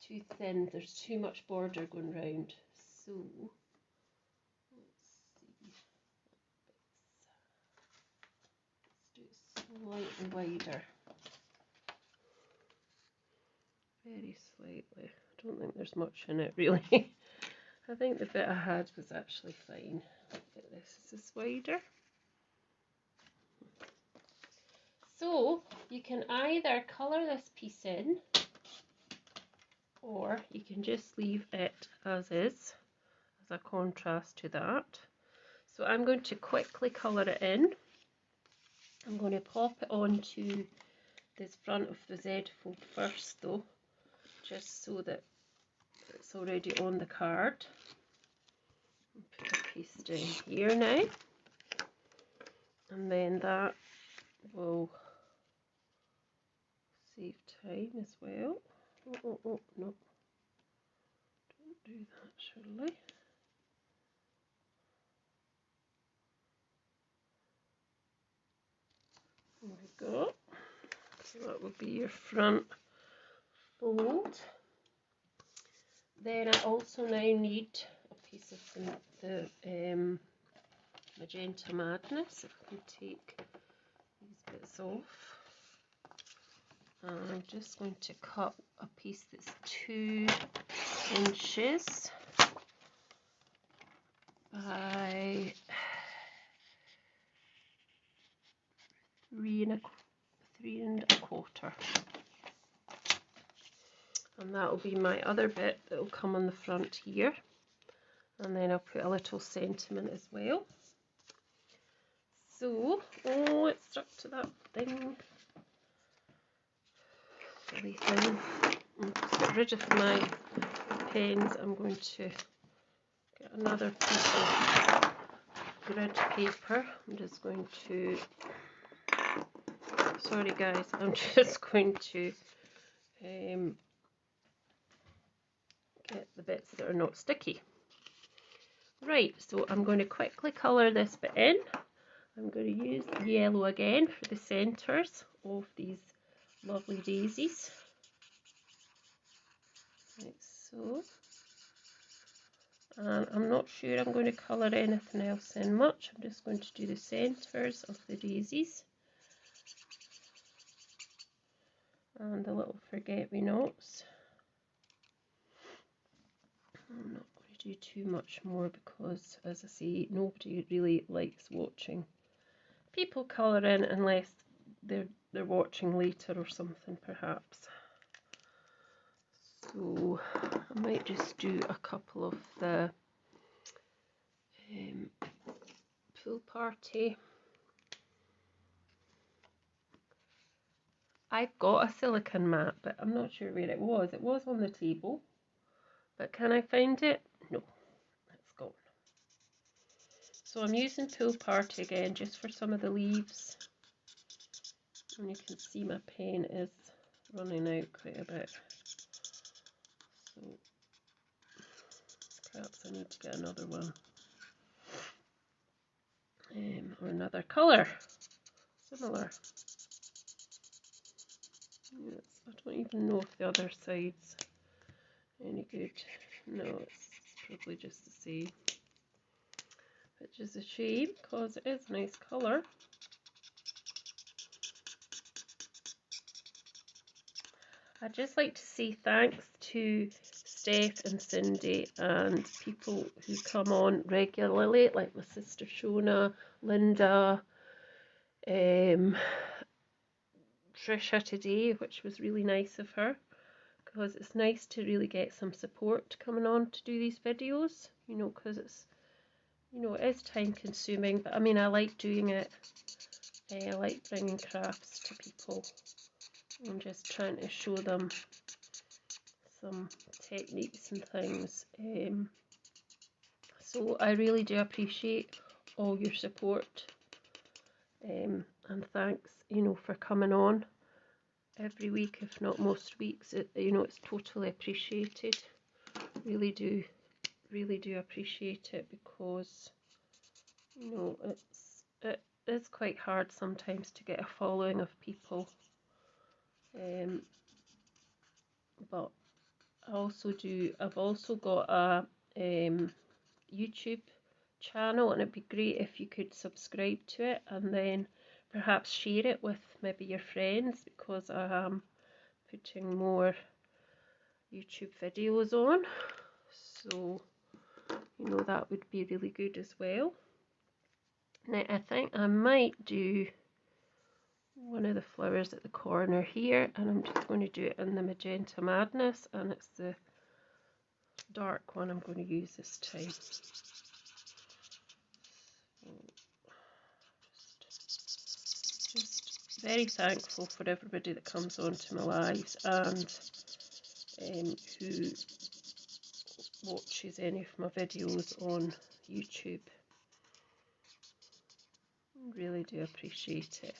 too thin. There's too much border going round. So let's see. Let's do it slightly wider. Very slightly. I don't think there's much in it really. I think the bit I had was actually fine. Look at this. Is this wider? So you can either colour this piece in, or you can just leave it as is, as a contrast to that. So I'm going to quickly colour it in. I'm going to pop it onto this front of the Z fold first though, just so that it's already on the card. I'll put a piece down here now, and then that will save time as well. Oh, no. Don't do that, surely. There we go. So that would be your front fold. Then I also now need a piece of the Magenta Madness. If I can take these bits off. I'm just going to cut a piece that's 2 inches by 3 and a quarter. And that will be my other bit that will come on the front here. And then I'll put a little sentiment as well. So, oh, it stuck to that thing. Silly thing. I'll get rid of my pens. I'm going to get another piece of grid paper. I'm just going to, sorry guys, I'm just going to get the bits that are not sticky. Right, so I'm going to quickly colour this bit in. I'm going to use yellow again for the centres of these lovely daisies. Like so. And I'm not sure I'm going to colour anything else in much. I'm just going to do the centres of the daisies. And the little forget-me-nots. I'm not going to do too much more because, as I say, nobody really likes watching people colour in unless they're watching later or something, perhaps. So I might just do a couple of the pool party. I've got a silicone mat, but I'm not sure where it was. It was on the table, but can I find it? No, it's gone. So I'm using Pool Party again just for some of the leaves. And you can see my pen is running out quite a bit. So perhaps I need to get another one. Or another colour. Similar. Yes, I don't even know if the other side's any good. No, it's probably just the same. Which is a shame because it is a nice colour. I'd just like to say thanks to Steph and Cindy and people who come on regularly, like my sister Shona, Linda, Trisha today, which was really nice of her, because it's nice to really get some support coming on to do these videos, you know, because it's, you know, it is time consuming, but I mean, I like doing it. I like bringing crafts to people. I'm just trying to show them some techniques and things. So I really do appreciate all your support. And thanks, you know, for coming on every week, if not most weeks. You know, it's totally appreciated. Really do appreciate it, because, you know, it is quite hard sometimes to get a following of people. But I've also got a YouTube channel, and it'd be great if you could subscribe to it and then perhaps share it with maybe your friends, because I am putting more YouTube videos on, so you know, that would be really good as well. Now I think I might do one of the flowers at the corner here, and I'm just going to do it in the Magenta Madness, and it's the dark one I'm going to use this time. Just very thankful for everybody that comes onto my lives and who watches any of my videos on YouTube. Really do appreciate it.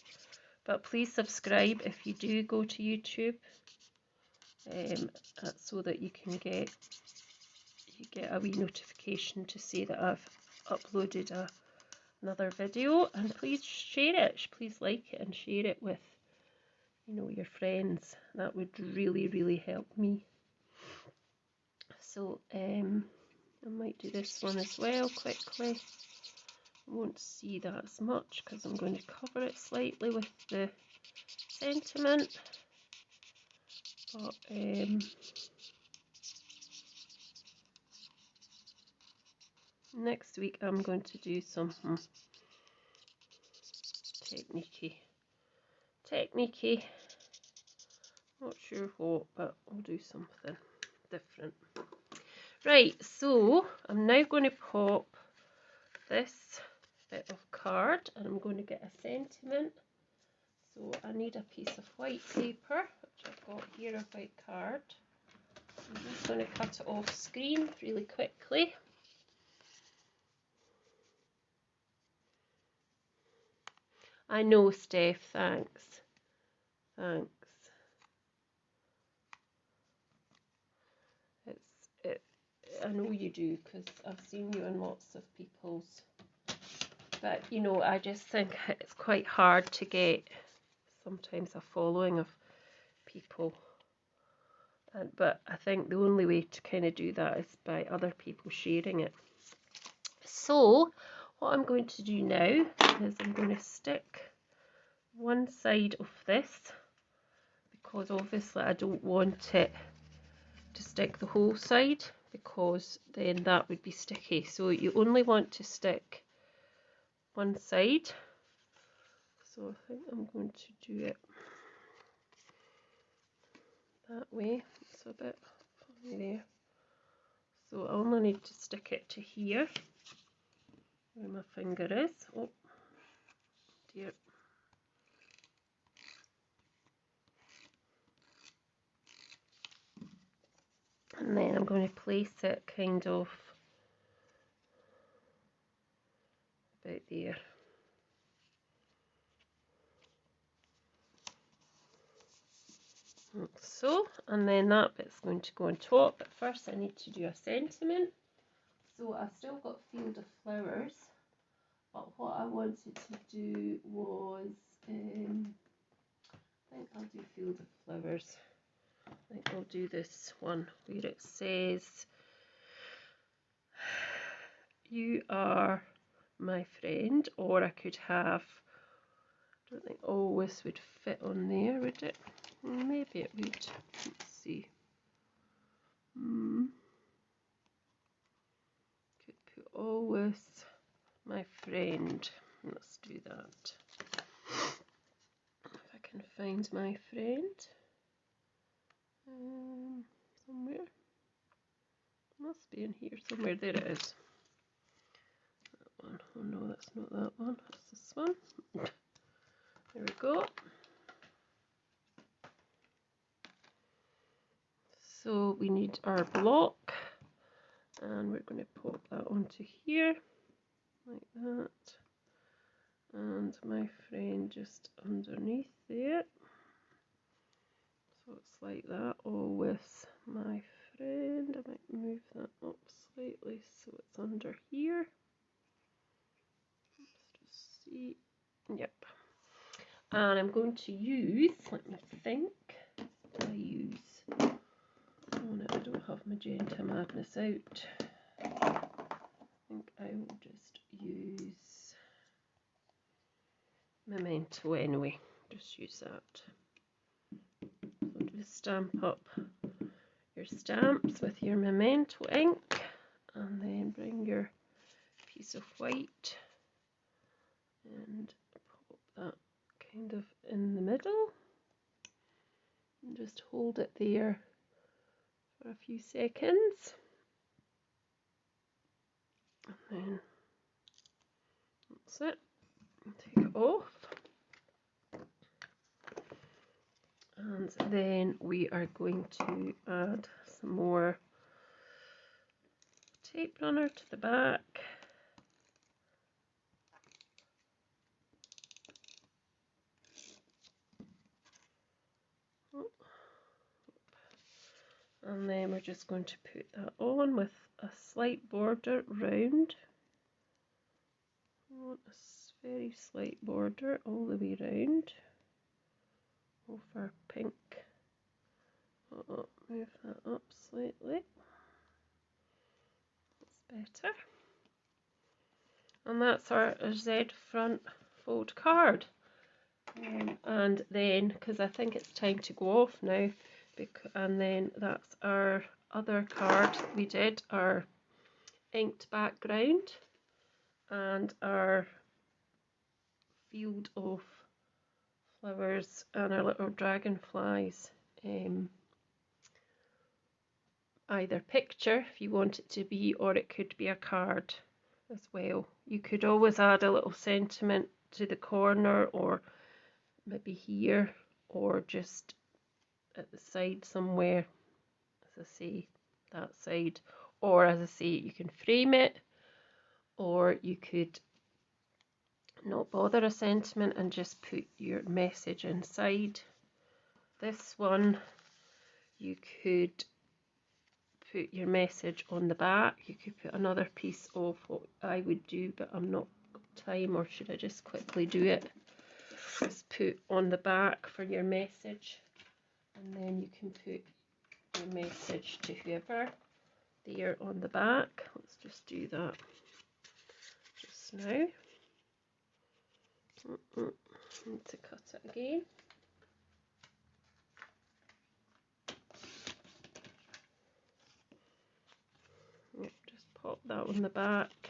But please subscribe if you do go to YouTube, so that you can get a wee notification to say that I've uploaded another video. And please share it, please like it and share it with, you know, your friends. That would really help me. So I might do this one as well quickly. Won't see that as much because I'm going to cover it slightly with the sentiment, but next week I'm going to do something techniquey, not sure what, but I'll do something different. Right, so I'm now going to pop this bit of card, and I'm going to get a sentiment. So I need a piece of white paper, which I've got here, a white card. I'm just going to cut it off screen really quickly. I know, Steph, thanks. I know you do, because I've seen you in lots of people's. But, you know, I just think it's quite hard to get sometimes a following of people. But I think the only way to kind of do that is by other people sharing it. So what I'm going to do now is I'm going to stick one side of this, because obviously I don't want it to stick the whole side. because then that would be sticky. So you only want to stick one side. So I think I'm going to do it that way. It's a bit funny there. So I only need to stick it to here, where my finger is. Oh dear. And then I'm going to place it kind of about there. Like so, and then that bit's going to go on top. But first I need to do a sentiment. So I've still got Field of Flowers, but what I wanted to do was, I think I'll do Field of Flowers. I think I'll do this one where it says, "You are my friend," or I could have, I don't think always would fit on there, would it? Maybe it would. Let's see. Could put always my friend. Let's do that. If I can find my friend somewhere. Must be in here somewhere. There it is. That one. Oh no, that's not that one. That's this one. There we go. So we need our block, and we're going to pop that onto here like that, and my friend just underneath there. So it's like that, all with my friend. I might move that up slightly so it's under here. Let's just see. Yep. And I'm going to use, let me think, oh no, I don't have Magenta Madness out. I think I will just use Memento anyway. Just use that. So just stamp up your stamps with your Memento ink, and then bring your piece of white and pop that kind of in the middle, and just hold it there for a few seconds, and then that's it. Take it off, and then we are going to add some more tape runner to the back. And then we're just going to put that on with a slight border round. I want a very slight border all the way round over pink. Move that up slightly. That's better. And that's our Z front fold card. And then, because I think it's time to go off now, and then that's our other card we did, our inked background and our Field of Flowers and our little dragonflies, either picture if you want it to be, or it could be a card as well. You could always add a little sentiment to the corner, or maybe here, or just at the side somewhere, as I say, that side. Or as I say, you can frame it, or you could not bother a sentiment and just put your message inside. This one, you could put your message on the back. You could put another piece of what I would do, but I'm not got time, or should I just quickly do it? Just put on the back for your message, and then you can put your message to whoever there on the back. Let's just do that just now. Need to cut it again. that on the back,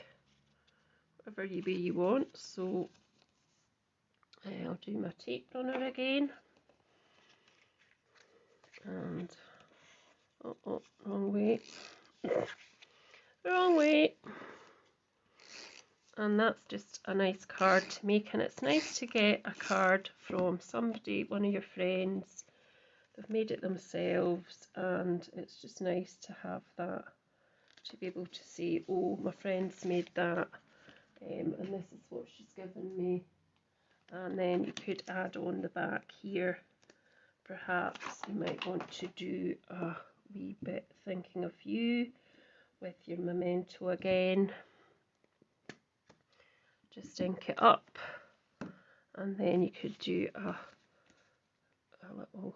whatever way you want. So I'll do my tape runner again, and oh, wrong way, wrong way. And that's just a nice card to make, and it's nice to get a card from somebody, one of your friends. They've made it themselves, and it's just nice to have that, to be able to say, oh, my friend's made that, and this is what she's given me. And then you could add on the back here, perhaps you might want to do a wee bit thinking of you with your memento again. Just ink it up, and then you could do a little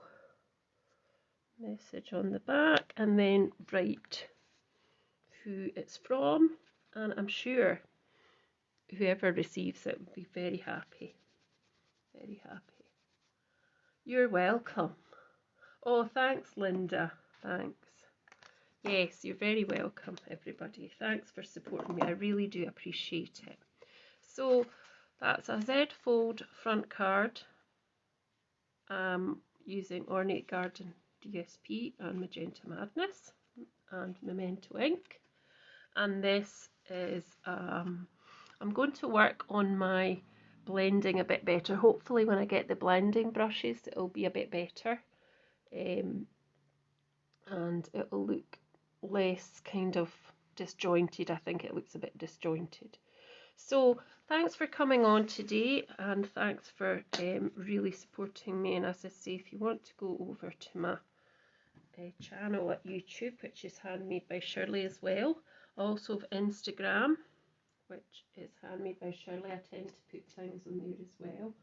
message on the back, and then write who it's from, and I'm sure whoever receives it will be very happy, very happy. You're welcome. Oh, thanks, Linda. Thanks. Yes, you're very welcome, everybody. Thanks for supporting me. I really do appreciate it. So that's a Z Fold front card using Ornate Garden DSP and Magenta Madness and Memento ink. And this is, I'm going to work on my blending a bit better. Hopefully when I get the blending brushes it'll be a bit better, and it'll look less kind of disjointed. I think it looks a bit disjointed. So thanks for coming on today, and thanks for really supporting me. And as I say, if you want to go over to my channel at YouTube, which is Handmade by Shirley as well, also have Instagram, which is Handmade by Shirley. I tend to put things on there as well,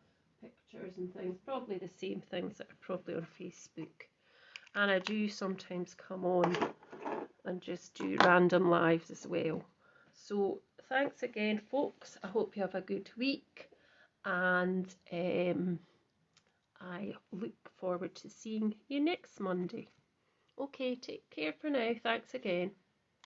pictures and things, probably the same things that are probably on Facebook. And I do sometimes come on and just do random lives as well. So thanks again, folks. I hope you have a good week, and I look forward to seeing you next Monday. Okay, take care for now. Thanks again.